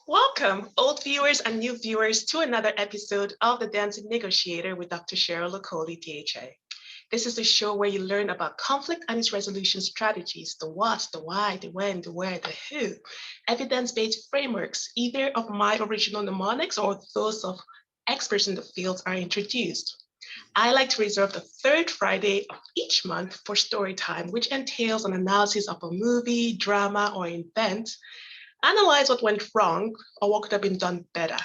Welcome, old viewers and new viewers, to another episode of the Dancing Negotiator with Dr. Cheryl Okoli, DHA. This is the show where you learn about conflict and its resolution strategies, the what, the why, the when, the where, the who, evidence-based frameworks, either of my original mnemonics or those of experts in the field are introduced. I like to reserve the third Friday of each month for story time, which entails an analysis of a movie, drama, or event. Analyze what went wrong or what could have been done better.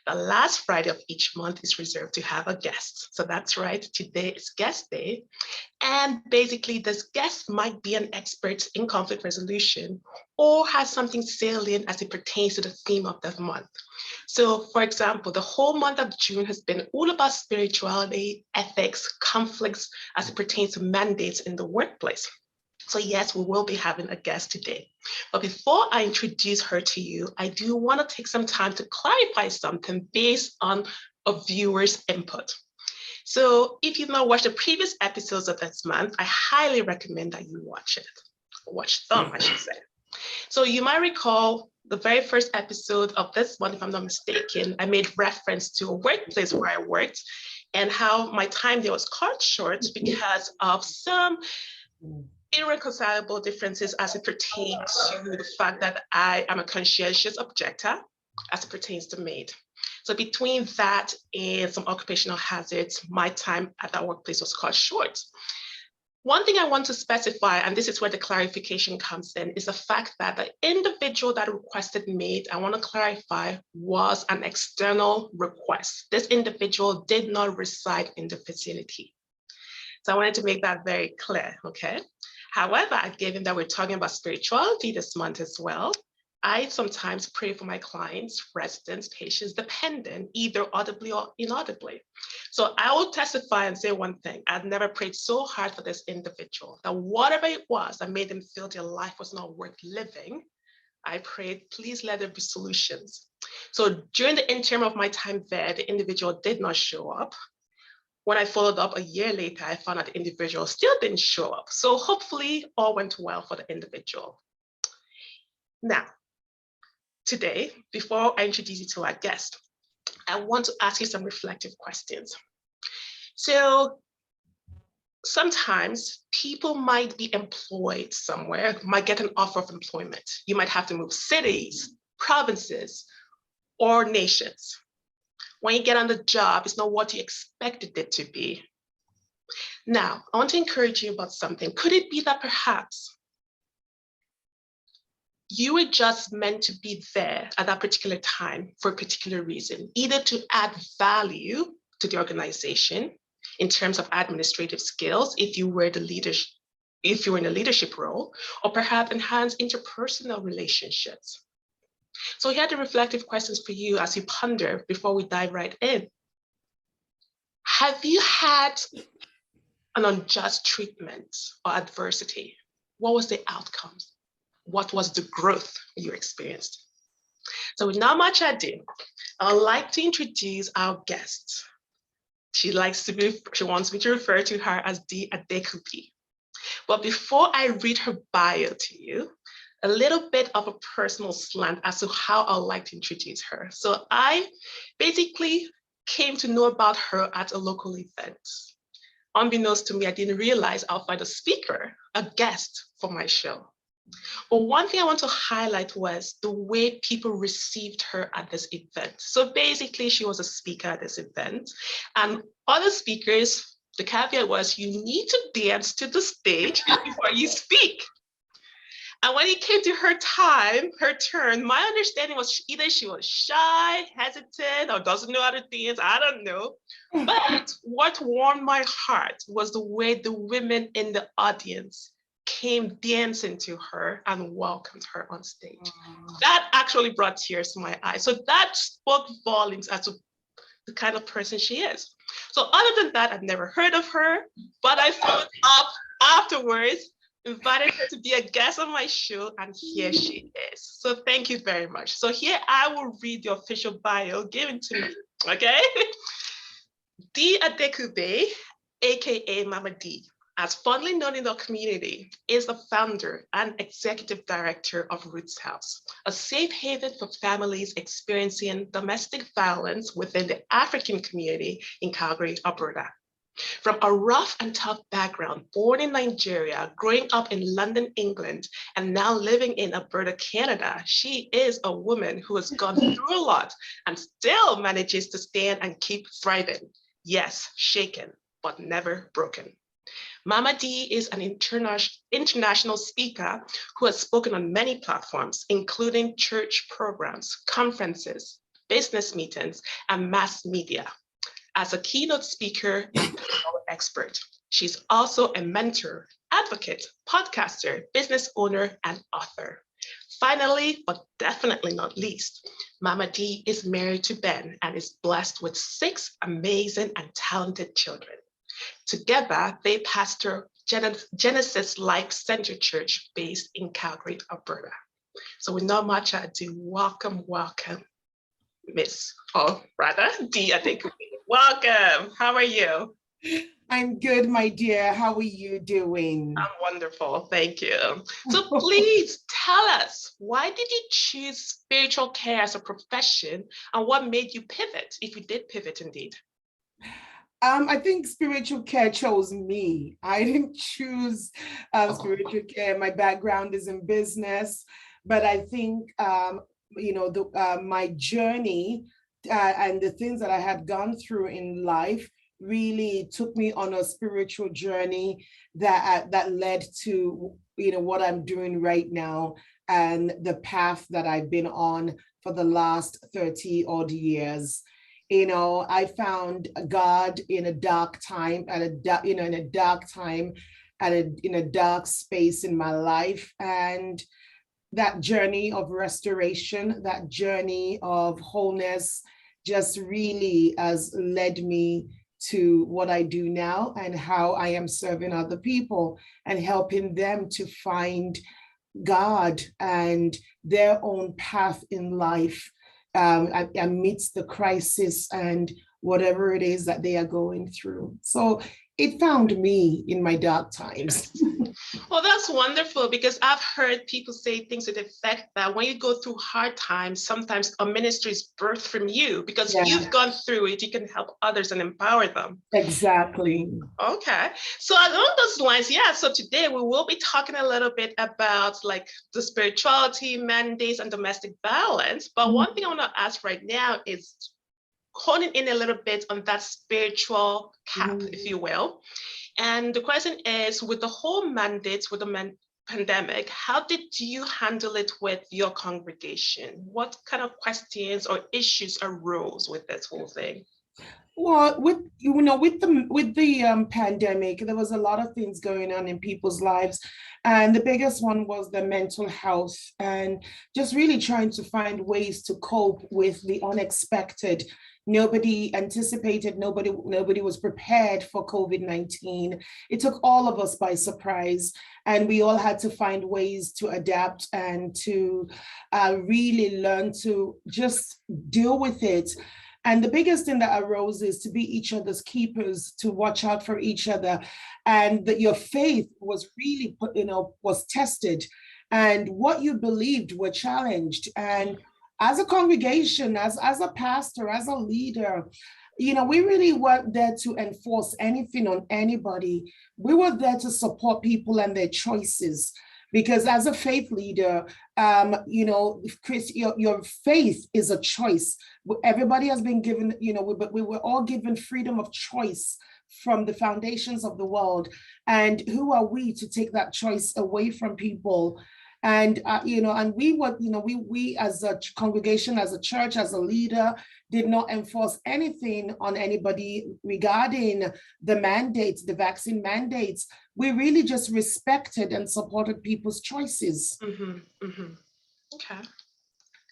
The last Friday of each month is reserved to have a guest. So that's right, today is guest day. And basically this guest might be an expert in conflict resolution or has something salient as it pertains to the theme of that month. So for example, the whole month of June has been all about spirituality, ethics, conflicts as it pertains to mandates in the workplace. So yes, we will be having a guest today. But before I introduce her to you, I do want to take some time to clarify something based on a viewer's input. So if you've not watched the previous episodes of this month, I highly recommend that you watch it. Watch them, I should say. So you might recall the very first episode of this month, if I'm not mistaken, I made reference to a workplace where I worked and how my time there was cut short because of some irreconcilable differences as it pertains to the fact that I am a conscientious objector as it pertains to maid. So between that and some occupational hazards, my time at that workplace was cut short. One thing I want to specify, and this is where the clarification comes in, is the fact that the individual that requested maid, I want to clarify, was an external request. This individual did not reside in the facility. So I wanted to make that very clear, okay? However, given that we're talking about spirituality this month as well, I sometimes pray for my clients, residents, patients, dependent, either audibly or inaudibly. So I will testify and say one thing: I've never prayed so hard for this individual that whatever it was that made them feel their life was not worth living, I prayed, please let there be solutions. So during the interim of my time there, the individual did not show up. When I followed up a year later, I found out the individual still didn't show up. So hopefully all went well for the individual. Now, today, before I introduce you to our guest, I want to ask you some reflective questions. So sometimes people might be employed somewhere, might get an offer of employment. You might have to move cities, provinces, or nations. When you get on the job, it's not what you expected it to be. Now, I want to encourage you about something. Could it be that perhaps you were just meant to be there at that particular time for a particular reason, either to add value to the organization in terms of administrative skills, if you were in a leadership role, or perhaps enhance interpersonal relationships? So here are the reflective questions for you as you ponder before we dive right in. Have you had an unjust treatment or adversity? What was the outcomes? What was the growth you experienced? So with not much ado, I'd like to introduce our guest. She wants me to refer to her as the Adekugbe. But before I read her bio to you, a little bit of a personal slant as to how I'd like to introduce her. So I basically came to know about her at a local event. Unbeknownst to me, I didn't realize I'll find a speaker, a guest for my show. But one thing I want to highlight was the way people received her at this event. So basically, she was a speaker at this event, and other speakers, the caveat was you need to dance to the stage before you speak. And when it came to her turn, my understanding was either she was shy, hesitant, or doesn't know how to dance, I don't know. But what warmed my heart was the way the women in the audience came dancing to her and welcomed her on stage. That actually brought tears to my eyes. So that spoke volumes as to the kind of person she is. So other than that, I've never heard of her, but I followed up afterwards, invited her to be a guest on my show, and here she is. So thank you very much. So here I will read the official bio given to me, okay? D. Adekugbe, aka Mama D. as fondly known in the community, is the founder and executive director of Ruth's House, a safe haven for families experiencing domestic violence within the African community in Calgary, Alberta. From a rough and tough background, born in Nigeria, growing up in London, England, and now living in Alberta, Canada, she is a woman who has gone through a lot and still manages to stand and keep thriving. Yes, shaken, but never broken. Mama D is an international speaker who has spoken on many platforms, including church programs, conferences, business meetings, and mass media. As a keynote speaker and panel expert, she's also a mentor, advocate, podcaster, business owner, and author. Finally, but definitely not least, Mama D is married to Ben and is blessed with 6 amazing and talented children. Together, they pastor Genesis Life Center Church based in Calgary, Alberta. So with no much ado, welcome, Miss, or rather, D, Adekugbe. Welcome. How are you? I'm good, my dear. How are you doing? I'm wonderful. Thank you. So please tell us, why did you choose spiritual care as a profession and what made you pivot, if you did pivot indeed? I think spiritual care chose me. I didn't choose spiritual care. My background is in business, but I think, my journey and the things that I had gone through in life really took me on a spiritual journey that led to what I'm doing right now and the path that I've been on for the last 30 odd years. I found God in a dark time, in a dark space in my life, and that journey of restoration, that journey of wholeness just really has led me to what I do now and how I am serving other people and helping them to find God and their own path in life amidst the crisis and whatever it is that they are going through. So it found me in my dark times. Well, that's wonderful, because I've heard people say things to the effect that when you go through hard times, sometimes a ministry is birthed from you because you've gone through it. You can help others and empower them. Exactly. Okay. So along those lines, so today we will be talking a little bit about like the spirituality, mandates, and domestic violence. But one thing I want to ask right now is honing in a little bit on that spiritual cap, if you will. And the question is, with the whole mandate, with the pandemic, how did you handle it with your congregation? What kind of questions or issues arose with this whole thing? Well, with the pandemic, there was a lot of things going on in people's lives, and the biggest one was the mental health, and just really trying to find ways to cope with the unexpected. Nobody anticipated, nobody was prepared for COVID-19. It took all of us by surprise, and we all had to find ways to adapt and to really learn to just deal with it. And the biggest thing that arose is to be each other's keepers, to watch out for each other, and that your faith was really was tested, and what you believed were challenged. And as a congregation, as a pastor, as a leader, we really weren't there to enforce anything on anybody. We were there to support people and their choices. Because as a faith leader, Chris, your faith is a choice. Everybody has been given, but we were all given freedom of choice from the foundations of the world. And who are we to take that choice away from people? And, and we as a congregation, as a church, as a leader, did not enforce anything on anybody regarding the mandates, the vaccine mandates. We really just respected and supported people's choices. Okay.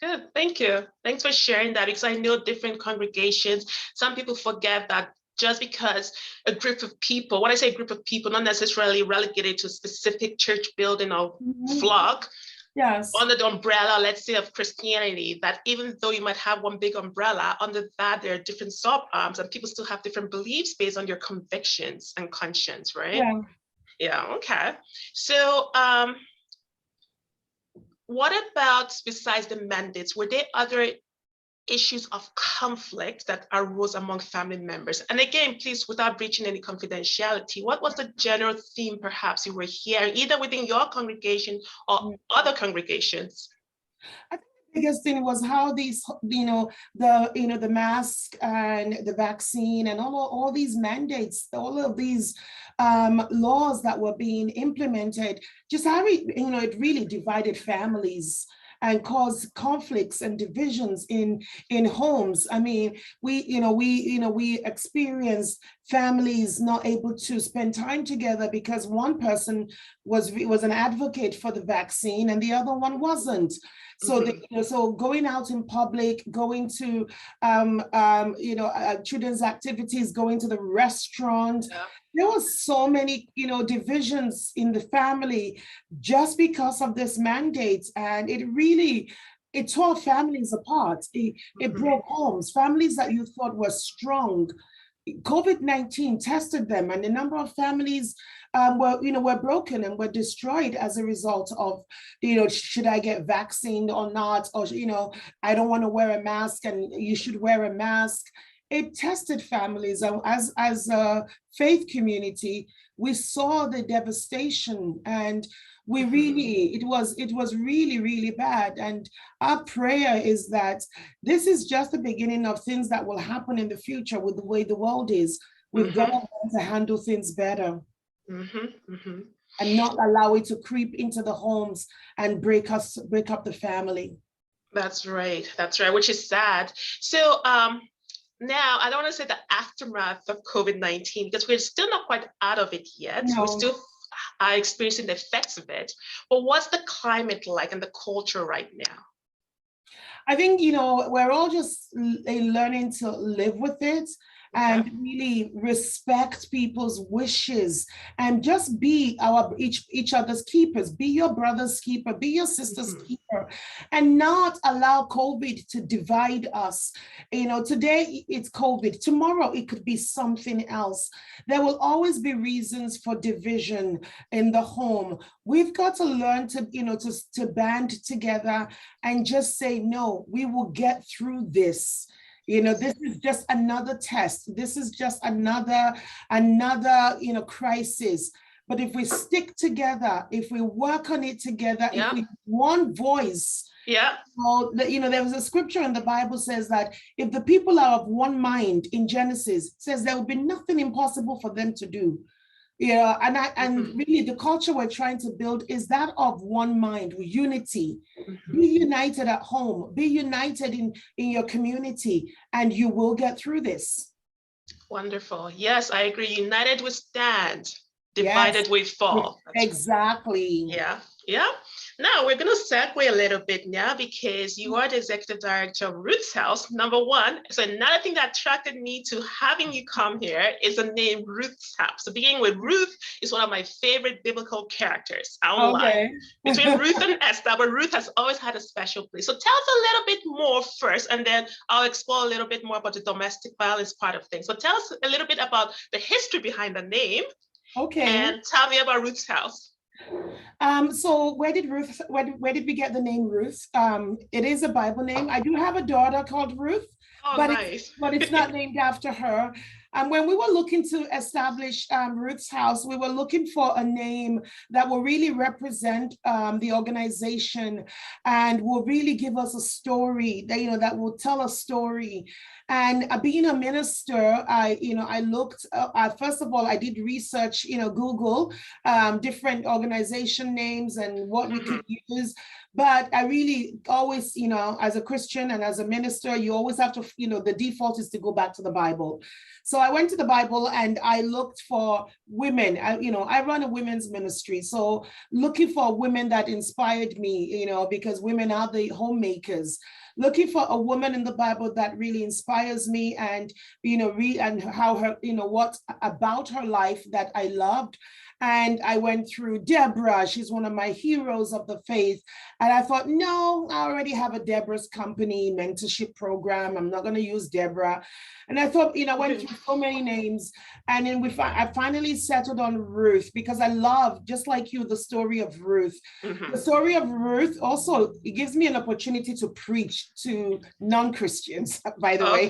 Good, thank you. Thanks for sharing that, because I know different congregations, some people forget that just because a group of people, when I say group of people, not necessarily relegated to a specific church building or flock, under the umbrella, let's say, of Christianity, that even though you might have one big umbrella, under that there are different sub-arms, and people still have different beliefs based on your convictions and conscience, right? Yeah, okay. So what about, besides the mandates, were there other issues of conflict that arose among family members? And again, please, without breaching any confidentiality, what was the general theme perhaps you were hearing, either within your congregation or other congregations? I think the biggest thing was how these, the mask and the vaccine and all these mandates, all of these laws that were being implemented, just how it really divided families and caused conflicts and divisions in homes. I mean, we experienced families not able to spend time together because one person was an advocate for the vaccine and the other one wasn't. So, so going out in public, going to, children's activities, going to the restaurant, there was so many, divisions in the family just because of this mandate. And it tore families apart. It broke homes, families that you thought were strong. COVID-19 tested them, and a number of families were broken and were destroyed as a result of, should I get vaccinated or not? Or, I don't want to wear a mask and you should wear a mask. It tested families. As a faith community, we saw the devastation, and it was really, really bad. And our prayer is that this is just the beginning of things that will happen in the future with the way the world is. We've got to learn to handle things better. And not allow it to creep into the homes and break up the family. That's right, which is sad. So now I don't want to say the aftermath of COVID-19, because we're still not quite out of it yet. No. We still are experiencing the effects of it. But what's the climate like and the culture right now? I think, we're all just learning to live with it and really respect people's wishes and just be each other's keepers. Be your brother's keeper, be your sister's keeper, and not allow COVID to divide us. Today it's COVID, tomorrow it could be something else. There will always be reasons for division in the home. We've got to learn to band together and just say, no, we will get through this. This is just another test. This is just another, crisis. But if we stick together, if we work on it together, if we one voice, there was a scripture in the Bible says that if the people are of one mind in Genesis, it says there will be nothing impossible for them to do. And really the culture we're trying to build is that of one mind, unity. Be united at home, be united in your community, and you will get through this. Wonderful. Yes, I agree. United we stand, divided we fall. Exactly. Yeah. Now we're going to segue a little bit now, because you are the executive director of Ruth's House. Number one, so another thing that attracted me to having you come here is the name Ruth's House. So beginning with Ruth is one of my favorite biblical characters. I won't lie. Between Ruth and Esther, but Ruth has always had a special place. So tell us a little bit more first, and then I'll explore a little bit more about the domestic violence part of things. So tell us a little bit about the history behind the name. Okay. And tell me about Ruth's House. So where did we get the name Ruth? It is a Bible name. I do have a daughter called Ruth, but it's not named after her. When we were looking to establish Ruth's House, we were looking for a name that will really represent the organization and will really give us a story that will tell a story. And being a minister, I looked, first of all, I did research, Google different organization names and what we could use. But I really always, as a Christian and as a minister, you always have to, the default is to go back to the Bible. So I went to the Bible and I looked for women. I run a women's ministry. So looking for women that inspired me, because women are the homemakers. Looking for a woman in the Bible that really inspires me and, and how her, what about her life that I loved. And I went through Deborah. She's one of my heroes of the faith. And I thought, no, I already have a Deborah's Company mentorship program. I'm not going to use Deborah. And I thought, I went through so many names. And then I finally settled on Ruth, because I love, just like you, the story of Ruth. The story of Ruth also, it gives me an opportunity to preach to non-Christians, by the way.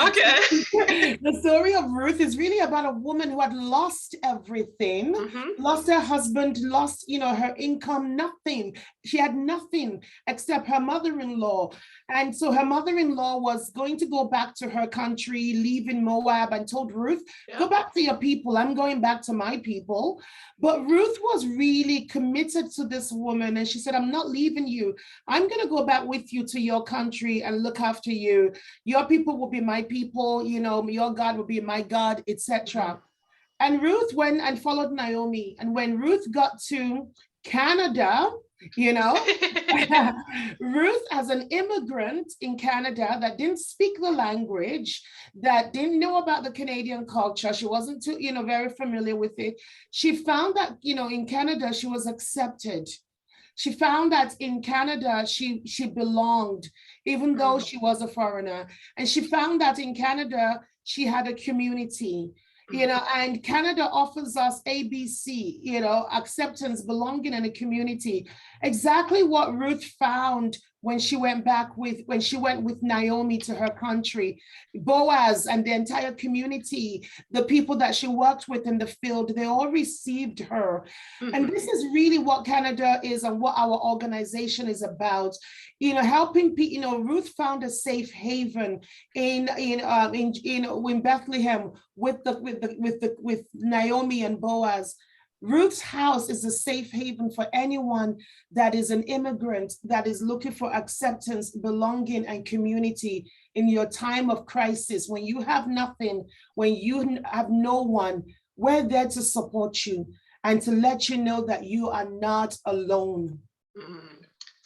Okay. The story of Ruth is really about a woman who had lost everything, lost her husband, lost, her income, nothing. She had nothing except her mother-in-law. And so her mother-in-law was going to go back to her country, leaving Moab, and told Ruth, go back to your people. I'm going back to my people. But Ruth was really committed to this woman. And she said, I'm not leaving you. I'm going to go back with you to your country and look after you. Your people will be my people. Your God will be my God, etc. And Ruth went and followed Naomi. And when Ruth got to Canada, Ruth, as an immigrant in Canada that didn't speak the language, that didn't know about the Canadian culture, she wasn't too, very familiar with it. She found that, in Canada, she was accepted. She found that in Canada, she belonged, even though she was a foreigner. And she found that in Canada, she had a community. And Canada offers us ABC, acceptance, belonging, and a community. Exactly what Ruth found when she went with Naomi to her country. Boaz and the entire community, the people that she worked with in the field, they all received her. And this is really what Canada is and what our organization is about. Helping people. Ruth found a safe haven in Bethlehem with Naomi and Boaz. Ruth's house is a safe haven for anyone that is an immigrant, that is looking for acceptance, belonging, and community in your time of crisis. When you have nothing, when you have no one, we're there to support you and to let you know that you are not alone.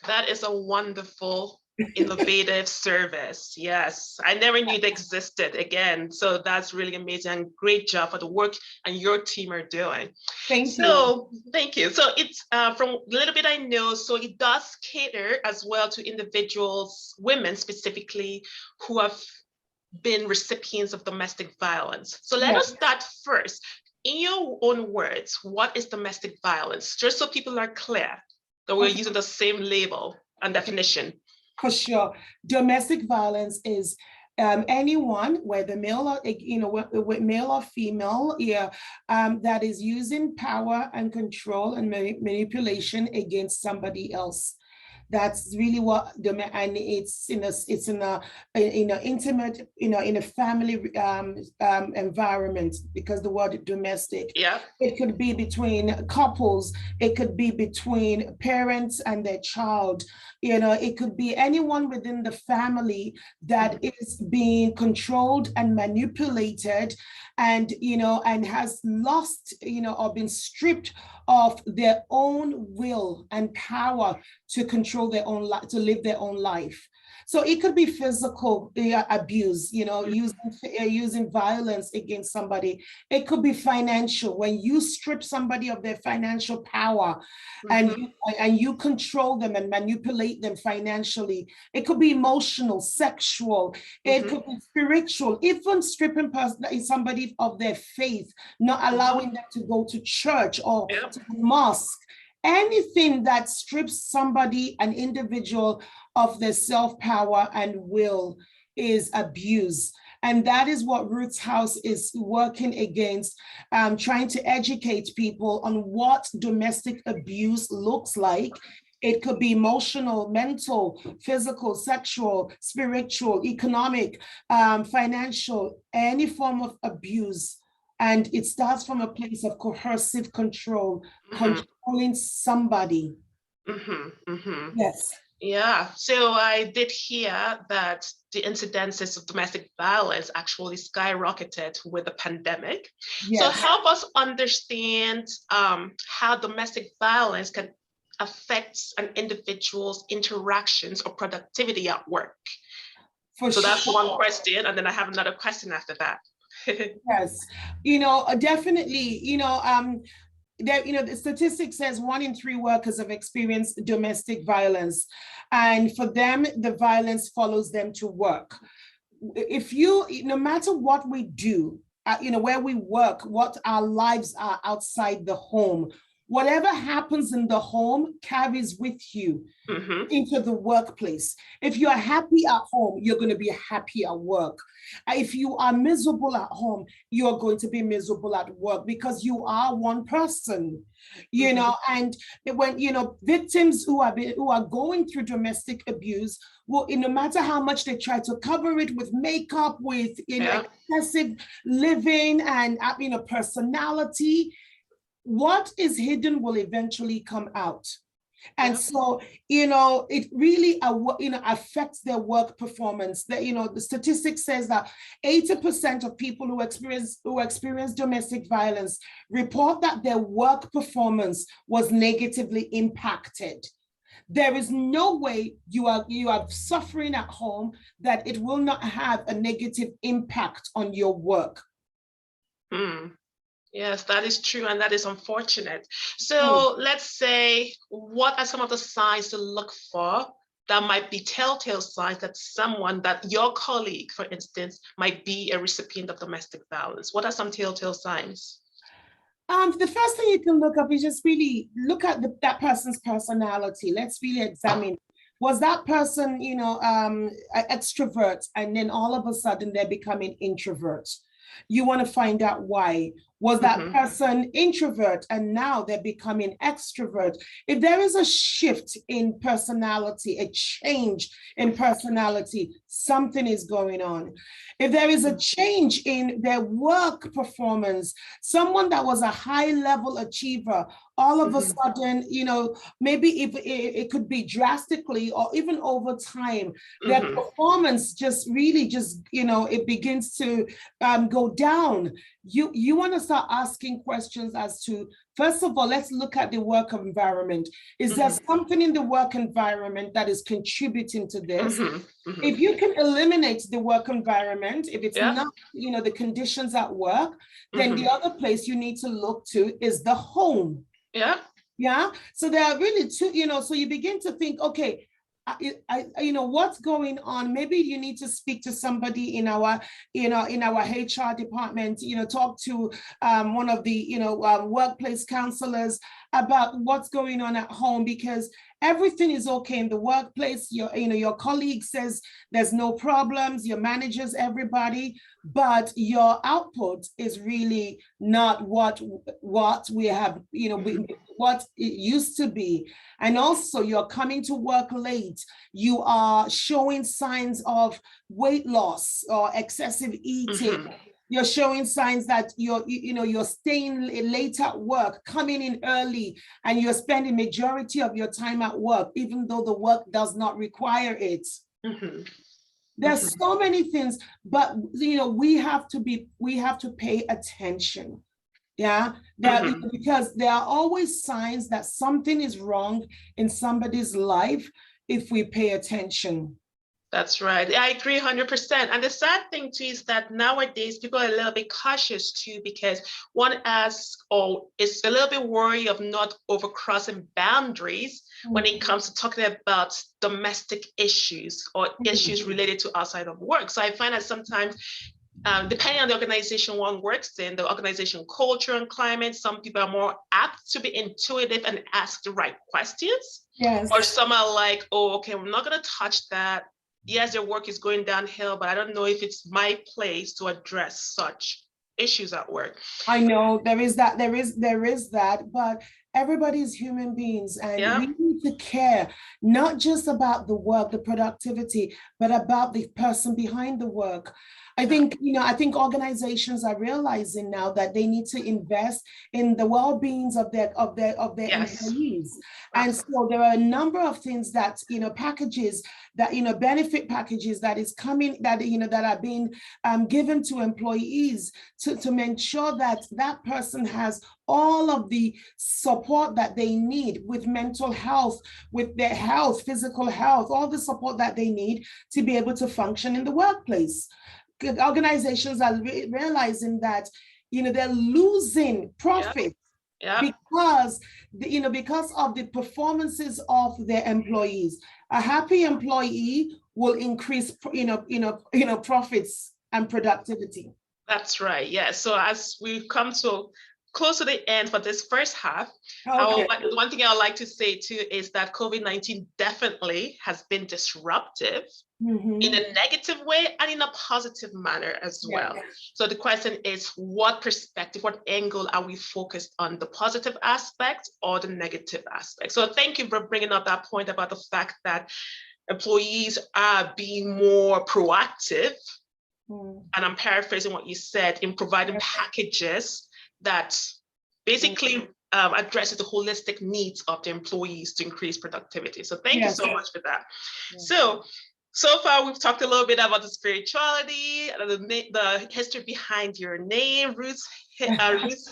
That is a wonderful, innovative service. Yes, I never knew it existed again. So that's really amazing. Great job for the work and your team are doing. Thank you. Thank you. So it's from a little bit I know, so it does cater as well to individuals, women specifically, who have been recipients of domestic violence. So let us start first. In your own words, what is domestic violence? Just so people are clear that we're using the same label and definition. For sure. Domestic violence is anyone, whether male or male or female, that is using power and control and manipulation against somebody else. That's really what and it's in a intimate, in a family environment, because the word domestic. It could be between couples, it could be between parents and their child. It could be anyone within the family that is being controlled and manipulated, and and has lost, or been stripped of their own will and power to control their own life, to live their own life. So it could be physical abuse, using violence against somebody. It could be financial, when you strip somebody of their financial power and you control them and manipulate them financially. It could be emotional, sexual. It could be spiritual, even stripping somebody of their faith, not allowing them to go to church or to the mosque. Anything that strips somebody, an individual, of their self-power and will is abuse. And that is what Ruth's house is working against, trying to educate people on what domestic abuse looks like. It could be emotional, mental, physical, sexual, spiritual, economic, financial, any form of abuse. And it starts from a place of coercive control, controlling somebody. Yes. Yeah, so I did hear that the incidences of domestic violence actually skyrocketed with the pandemic. So help us understand how domestic violence can affect an individual's interactions or productivity at work. So that's one question, and then I have another question after that. Yes, definitely, there, the statistic says 1 in 3 workers have experienced domestic violence, and for them, the violence follows them to work. If no matter what we do, where we work, what our lives are outside the home, whatever happens in the home carries with you into the workplace. If you are happy at home, you're going to be happy at work. If you are miserable at home, you're going to be miserable at work, because you are one person, and when, victims who are going through domestic abuse, well, no matter how much they try to cover it with makeup, with, excessive living and, personality, what is hidden will eventually come out. And so, it really, affects their work performance. That, the statistic says that 80% of people who experience domestic violence report that their work performance was negatively impacted. There is no way you are suffering at home that it will not have a negative impact on your work. Yes, that is true, and that is unfortunate. So let's say, what are some of the signs to look for that might be telltale signs that your colleague, for instance, might be a recipient of domestic violence? What are some telltale signs? The first thing you can look up is just really look at that person's personality. Let's really examine, was that person, extrovert, and then all of a sudden they're becoming introvert? You want to find out why. Was that person introvert and now they're becoming extrovert? If there is a shift in personality, a change in personality, something is going on. If there is a change in their work performance, someone that was a high-level achiever, all of a sudden, maybe if it could be drastically or even over time, their performance just really it begins to go down. You want to start asking questions as to, first of all, let's look at the work environment. Is there something in the work environment that is contributing to this? If you can eliminate the work environment, if it's not, the conditions at work, then the other place you need to look to is the home. Yeah. So there are really two, so you begin to think, okay, what's going on? Maybe you need to speak to somebody in our HR department, talk to one of the, workplace counselors about what's going on at home, because everything is okay in the workplace. Your colleague says there's no problems, your managers, everybody, but your output is really not what we have, what it used to be. And also you're coming to work late. You are showing signs of weight loss or excessive eating. You're showing signs that you're staying late at work, coming in early, and you're spending majority of your time at work, even though the work does not require it. There's so many things, but we have to pay attention. Because there are always signs that something is wrong in somebody's life if we pay attention. That's right. I agree 100%. And the sad thing too is that nowadays people are a little bit cautious too, because one asks or is a little bit worried of not overcrossing boundaries when it comes to talking about domestic issues or issues related to outside of work. So I find that sometimes, depending on the organization one works in, the organization culture and climate, some people are more apt to be intuitive and ask the right questions. Or some are like, oh, okay, I'm not going to touch that. Yes, their work is going downhill, but I don't know if it's my place to address such issues at work. I know there is that, but everybody's human beings, and we need to care not just about the work, the productivity, but about the person behind the work. I think organizations are realizing now that they need to invest in the well-beings of their employees. And so there are a number of things that, packages that, benefit packages that is coming, that are being given to employees to make sure that that person has all of the support that they need with mental health, with their health, physical health, all the support that they need to be able to function in the workplace. organizations are realizing that, they're losing profit. Yeah. Because because of the performances of their employees. A happy employee will increase profits and productivity. That's right. Yeah. So as we come to close to the end for this first half, Okay. one thing I would like to say too is that COVID-19 definitely has been disruptive in a negative way and in a positive manner as well. So the question is, what perspective, what angle are we focused on, the positive aspect or the negative aspect? So thank you for bringing up that point about the fact that employees are being more proactive. And I'm paraphrasing what you said, in providing packages that basically addresses the holistic needs of the employees to increase productivity. So thank you so much for that. So far, we've talked a little bit about the spirituality, the history behind your name, Ruth's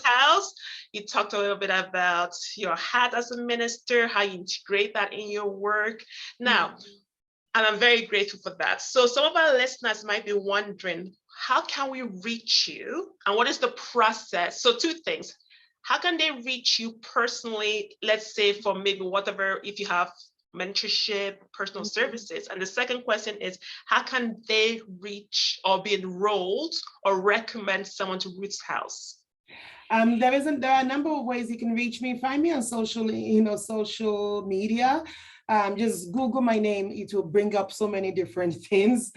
House. You talked a little bit about your hat as a minister, how you integrate that in your work. Now, and I'm very grateful for that. So some of our listeners might be wondering, how can we reach you? And what is the process? So two things. How can they reach you personally? Let's say for maybe whatever, if you have mentorship, personal services. And the second question is, how can they reach or be enrolled or recommend someone to Ruth's House? There are a number of ways you can reach me. Find me on social media. Just Google my name, it will bring up so many different things.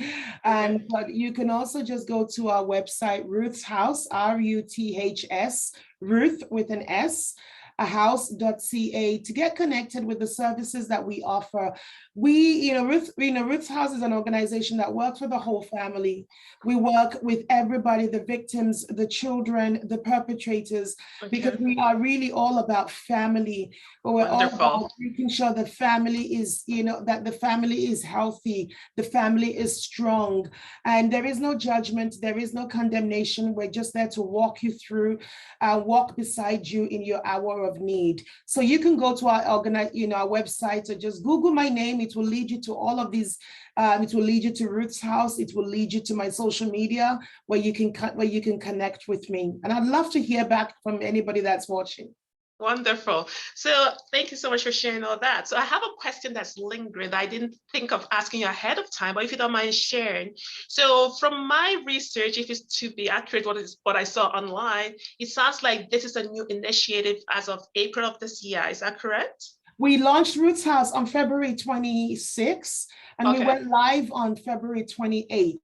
But you can also just go to our website, Ruth's House, RUTHS, Ruth with an S, house.ca, to get connected with the services that we offer. Ruth's House is an organization that works with the whole family. We work with everybody, the victims, the children, the perpetrators, because we are really all about family. But we're all about making sure the family is, that the family is healthy, the family is strong, and there is no judgment, there is no condemnation. We're just there to walk you through, walk beside you in your hour of need. So you can go to our our website, or just Google my name. It will lead you to all of these. It will lead you to Ruth's House. It will lead you to my social media where you can connect with me. And I'd love to hear back from anybody that's watching. Wonderful. So thank you so much for sharing all that. So I have a question that's lingering that I didn't think of asking you ahead of time, but if you don't mind sharing. So from my research, if it's to be accurate, what I saw online, it sounds like this is a new initiative as of April of this year. Is that correct? We launched Ruth's House on February 26th, and we went live on February 28th.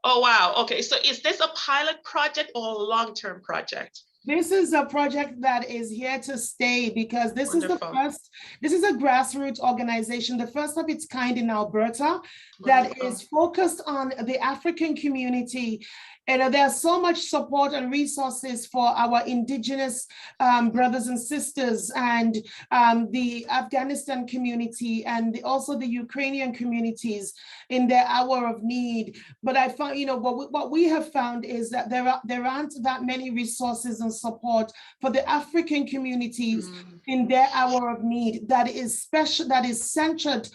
Oh, wow. Okay. So is this a pilot project or a long-term project? This is a project that is here to stay, because this is the first, this is a grassroots organization, the first of its kind in Alberta, that is focused on the African community. And there's so much support and resources for our Indigenous brothers and sisters, and the Afghanistan community, and also the Ukrainian communities in their hour of need. But I found, what we have found is that there aren't that many resources and support for the African communities in their hour of need that is special, that is centered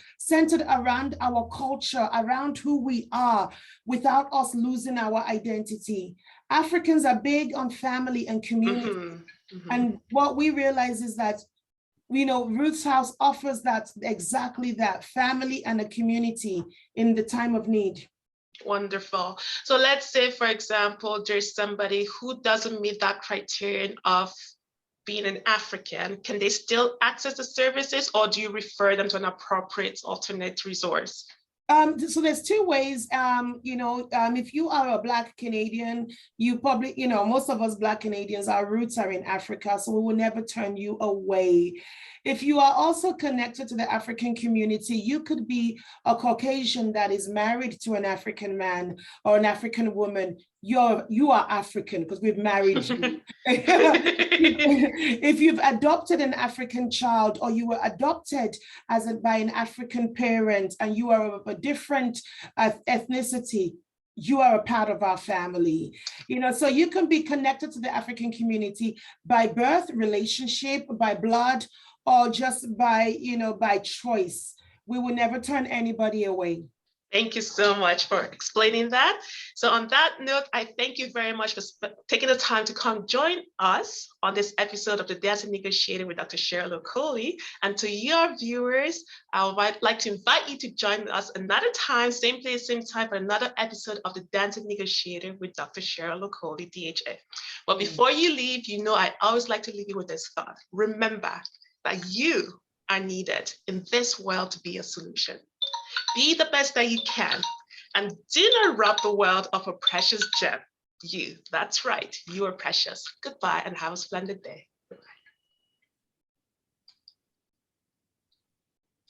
around our culture, around who we are, without us losing our identity. Africans are big on family and community. And what we realize is that, Ruth's House offers that, exactly that, family and a community in the time of need. Wonderful. So let's say, for example, there's somebody who doesn't meet that criterion of being an African. Can they still access the services, or do you refer them to an appropriate alternate resource? So there's two ways. If you are a Black Canadian, you probably, most of us Black Canadians, our roots are in Africa, so we will never turn you away. If you are also connected to the African community, you could be a Caucasian that is married to an African man or an African woman. You are African because we've married you. If you've adopted an African child, or you were adopted by an African parent, and you are of a different ethnicity, you are a part of our family. So you can be connected to the African community by birth, relationship, by blood, or just by choice. We will never turn anybody away. Thank you so much for explaining that. So on that note, I thank you very much for taking the time to come join us on this episode of the Dancing Negotiator with Dr. Cheryl Okoli. And to your viewers, I would like to invite you to join us another time, same place, same time, for another episode of the Dancing Negotiator with Dr. Cheryl Okoli, DHA. But before you leave, you know I always like to leave you with this thought. Remember that you are needed in this world to be a solution. Be the best that you can, and do not rob the world of a precious gem. You, that's right, you are precious. Goodbye and have a splendid day.